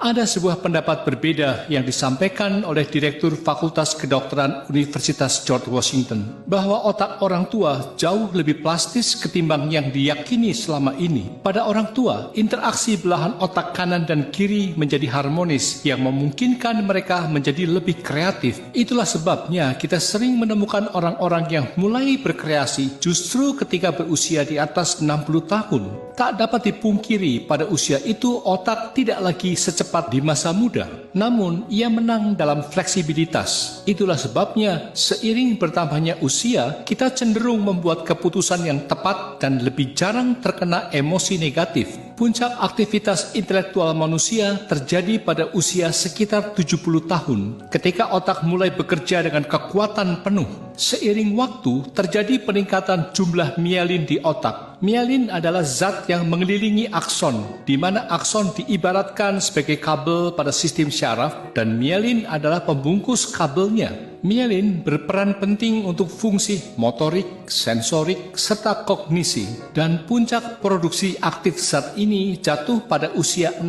Ada sebuah pendapat berbeda yang disampaikan oleh Direktur Fakultas Kedokteran Universitas George Washington bahwa otak orang tua jauh lebih plastis ketimbang yang diyakini selama ini. Pada orang tua, interaksi belahan otak kanan dan kiri menjadi harmonis yang memungkinkan mereka menjadi lebih kreatif. Itulah sebabnya kita sering menemukan orang-orang yang mulai berkreasi justru ketika berusia di atas 60 tahun. Tak dapat dipungkiri pada usia itu otak tidak lagi secepat di masa muda. Namun, ia menang dalam fleksibilitas. Itulah sebabnya, seiring bertambahnya usia, kita cenderung membuat keputusan yang tepat dan lebih jarang terkena emosi negatif. Puncak aktivitas intelektual manusia terjadi pada usia sekitar 70 tahun, ketika otak mulai bekerja dengan kekuatan penuh. Seiring waktu, terjadi peningkatan jumlah mielin di otak. Mielin adalah zat yang mengelilingi akson, di mana akson diibaratkan sebagai kabel pada sistem syaraf, dan mielin adalah pembungkus kabelnya. Mielin berperan penting untuk fungsi motorik, sensorik, serta kognisi, dan puncak produksi aktif zat ini jatuh pada usia 60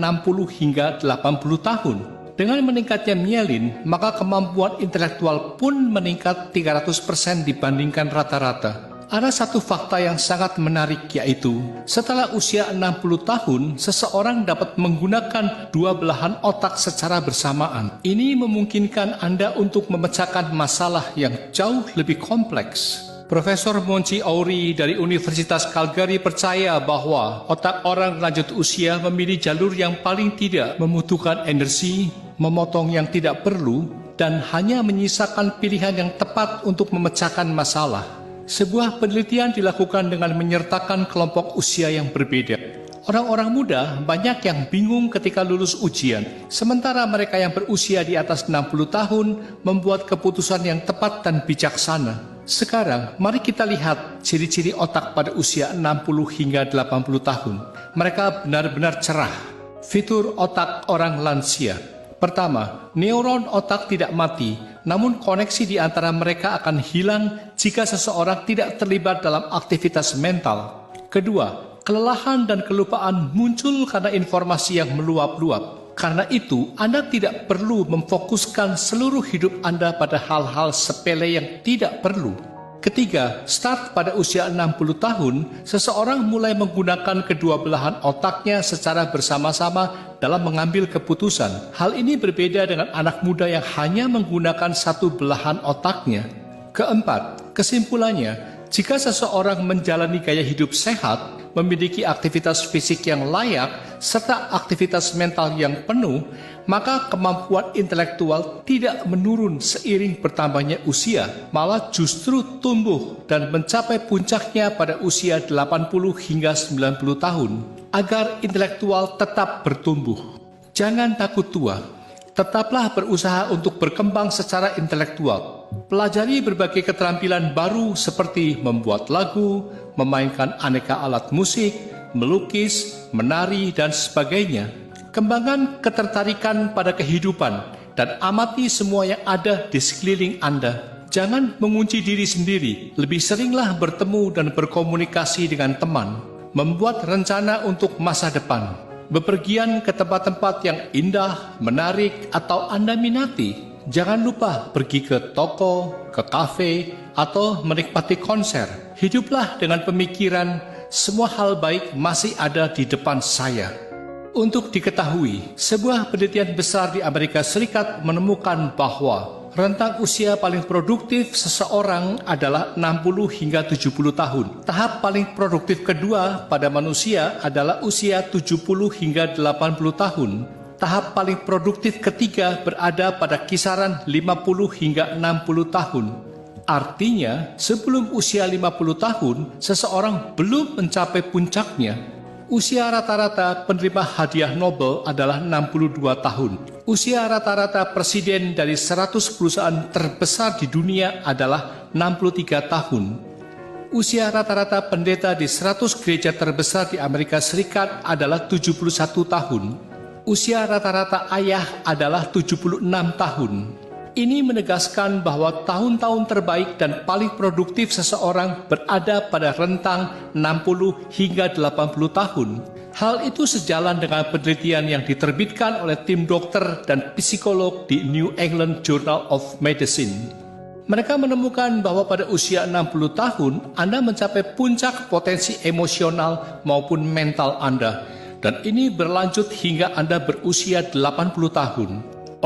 hingga 80 tahun. Dengan meningkatnya mielin, maka kemampuan intelektual pun meningkat 300% dibandingkan rata-rata. Ada satu fakta yang sangat menarik, yaitu setelah usia 60 tahun, seseorang dapat menggunakan dua belahan otak secara bersamaan. Ini memungkinkan Anda untuk memecahkan masalah yang jauh lebih kompleks. Profesor Monty Oury dari Universitas Calgary percaya bahwa otak orang lanjut usia memilih jalur yang paling tidak membutuhkan energi, memotong yang tidak perlu, dan hanya menyisakan pilihan yang tepat untuk memecahkan masalah. Sebuah penelitian dilakukan dengan menyertakan kelompok usia yang berbeda. Orang-orang muda banyak yang bingung ketika lulus ujian, sementara mereka yang berusia di atas 60 tahun membuat keputusan yang tepat dan bijaksana. Sekarang, mari kita lihat ciri-ciri otak pada usia 60 hingga 80 tahun. Mereka benar-benar cerah. Fitur otak orang lansia. Pertama, neuron otak tidak mati, namun koneksi di antara mereka akan hilang jika seseorang tidak terlibat dalam aktivitas mental. Kedua, kelelahan dan kelupaan muncul karena informasi yang meluap-luap. Karena itu, Anda tidak perlu memfokuskan seluruh hidup Anda pada hal-hal sepele yang tidak perlu. Ketiga, start pada usia 60 tahun, seseorang mulai menggunakan kedua belahan otaknya secara bersama-sama dalam mengambil keputusan. Hal ini berbeda dengan anak muda yang hanya menggunakan satu belahan otaknya. Keempat, kesimpulannya, jika seseorang menjalani gaya hidup sehat, memiliki aktivitas fisik yang layak, serta aktivitas mental yang penuh, maka kemampuan intelektual tidak menurun seiring bertambahnya usia, malah justru tumbuh dan mencapai puncaknya pada usia 80 hingga 90 tahun. Agar intelektual tetap bertumbuh, jangan takut tua. Tetaplah berusaha untuk berkembang secara intelektual. Pelajari berbagai keterampilan baru seperti membuat lagu, memainkan aneka alat musik, melukis, menari, dan sebagainya. Kembangkan ketertarikan pada kehidupan dan amati semua yang ada di sekeliling Anda. Jangan mengunci diri sendiri, lebih seringlah bertemu dan berkomunikasi dengan teman. Membuat rencana untuk masa depan. Bepergian ke tempat-tempat yang indah, menarik, atau Anda minati. Jangan lupa pergi ke toko, ke kafe, atau menikmati konser. Hiduplah dengan pemikiran, semua hal baik masih ada di depan saya. Untuk diketahui, sebuah penelitian besar di Amerika Serikat menemukan bahwa rentang usia paling produktif seseorang adalah 60 hingga 70 tahun. Tahap paling produktif kedua pada manusia adalah usia 70 hingga 80 tahun. Tahap paling produktif ketiga berada pada kisaran 50 hingga 60 tahun. Artinya, sebelum usia 50 tahun, seseorang belum mencapai puncaknya. Usia rata-rata penerima hadiah Nobel adalah 62 tahun. Usia rata-rata presiden dari 100 perusahaan terbesar di dunia adalah 63 tahun. Usia rata-rata pendeta di 100 gereja terbesar di Amerika Serikat adalah 71 tahun. Usia rata-rata ayah adalah 76 tahun. Ini menegaskan bahwa tahun-tahun terbaik dan paling produktif seseorang berada pada rentang 60 hingga 80 tahun. Hal itu sejalan dengan penelitian yang diterbitkan oleh tim dokter dan psikolog di New England Journal of Medicine. Mereka menemukan bahwa pada usia 60 tahun, Anda mencapai puncak potensi emosional maupun mental Anda, dan ini berlanjut hingga Anda berusia 80 tahun.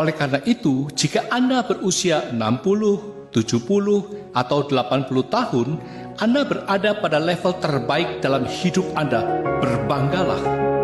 Oleh karena itu, jika Anda berusia 60, 70, atau 80 tahun, Anda berada pada level terbaik dalam hidup Anda. Berbanggalah.